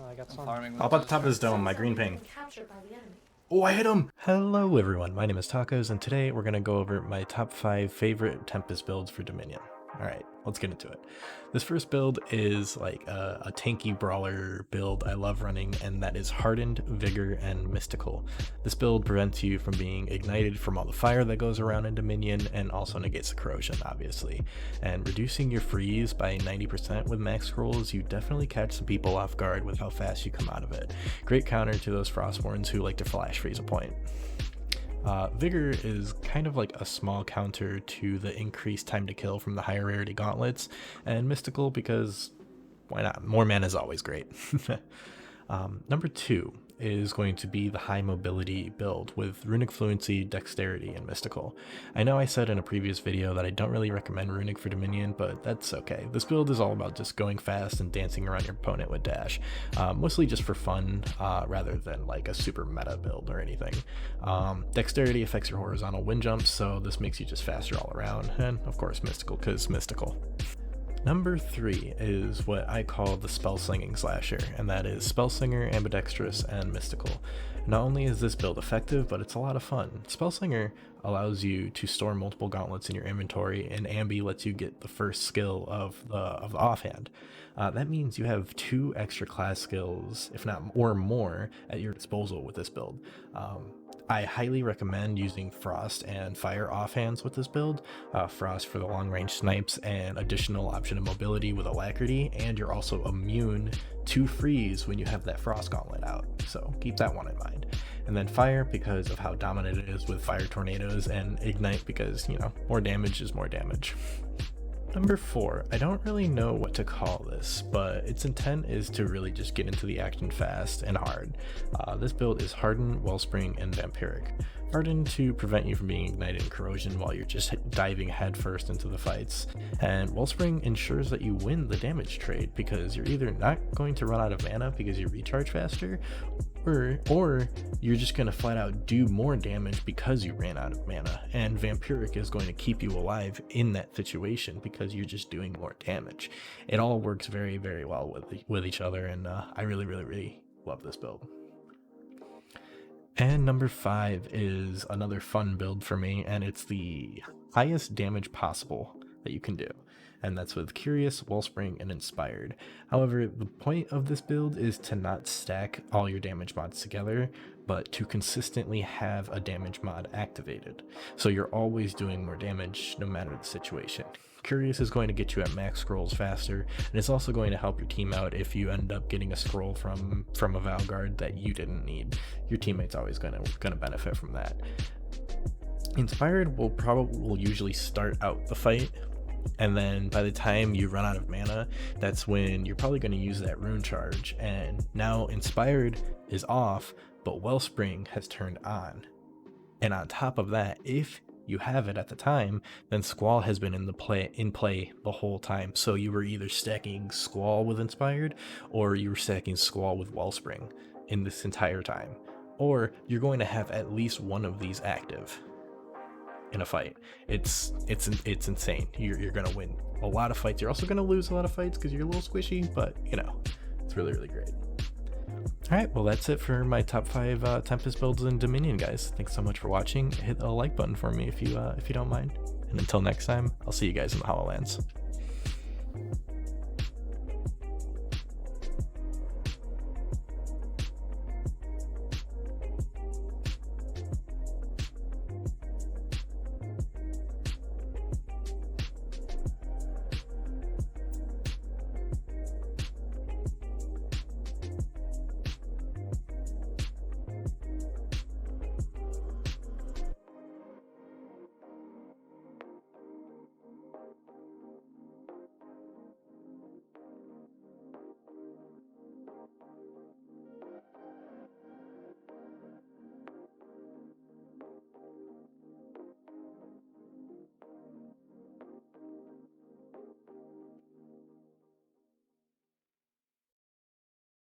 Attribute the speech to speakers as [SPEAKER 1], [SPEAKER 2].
[SPEAKER 1] I got some.
[SPEAKER 2] How about the top of this dome, my green ping?
[SPEAKER 3] Captured by the enemy.
[SPEAKER 2] Oh, I hit him! Hello everyone, my name is Tacos, and today we're going to go over my top 5 favorite Tempest builds for Dominion. Alright, let's get into it. This first build is like a tanky brawler build I love running, and that is Hardened, Vigor, and Mystical. This build prevents you from being ignited from all the fire that goes around in Dominion, and also negates the corrosion, obviously. And reducing your freeze by 90% with max scrolls, you definitely catch some people off guard with how fast you come out of it. Great counter to those Frostborns who like to flash freeze a point. Vigor is kind of like a small counter to the increased time to kill from the higher rarity gauntlets, and Mystical because why not? More mana is always great. Number 2 is going to be the high mobility build with Runic Fluency, Dexterity, and Mystical. I know I said in a previous video that I don't really recommend Runic for Dominion, but that's okay. This build is all about just going fast and dancing around your opponent with dash, mostly just for fun rather than like a super meta build or anything. Dexterity affects your horizontal wind jumps, so this makes you just faster all around, and of course Mystical because Mystical. Number 3 is what I call the Spellslinging Slasher, and that is Spellslinger, Ambidextrous, and Mystical. Not only is this build effective, but it's a lot of fun. Spellslinger allows you to store multiple gauntlets in your inventory, and Ambi lets you get the first skill of the offhand. That means you have 2 extra class skills, if not or more, at your disposal with this build. I highly recommend using Frost and Fire offhands with this build. Frost for the long range snipes and additional option of mobility with Alacrity, and you're also immune to freeze when you have that Frost gauntlet out, so keep that one in mind. And then Fire because of how dominant it is with Fire Tornadoes, and Ignite because, you know, more damage is more damage. Number 4, I don't really know what to call this, but its intent is to really just get into the action fast and hard. This build is Harden, Wellspring, and Vampiric. Harden to prevent you from being ignited in corrosion while you're just diving headfirst into the fights, and Wellspring ensures that you win the damage trade because you're either not going to run out of mana because you recharge faster, or you're just going to flat out do more damage because you ran out of mana, and Vampiric is going to keep you alive in that situation because you're just doing more damage. It all works very, very well with each other, and I really love this build. And number 5 is another fun build for me, and it's the highest damage possible that you can do, and that's with Curious, Wellspring, and Inspired. However, the point of this build is to not stack all your damage mods together, but to consistently have a damage mod activated, so you're always doing more damage no matter the situation. Curious is going to get you at max scrolls faster, and it's also going to help your team out if you end up getting a scroll from a Valguard that you didn't need. Your teammate's always going to benefit from that. Inspired will usually start out the fight, and then by the time you run out of mana, that's when you're probably going to use that rune charge, and now Inspired is off, but Wellspring has turned on. And on top of that, if you have it at the time, then Squall has been in play the whole time. So you were either stacking Squall with Inspired, or you were stacking Squall with Wellspring in this entire time, or you're going to have at least one of these active in a fight. It's insane. You're gonna win a lot of fights. You're also gonna lose a lot of fights because you're a little squishy, but you know, it's really great. Alright, well that's it for my top 5 Tempest builds in Dominion, guys. Thanks so much for watching. Hit the like button for me if you don't mind. And until next time, I'll see you guys in the Hollow Lands.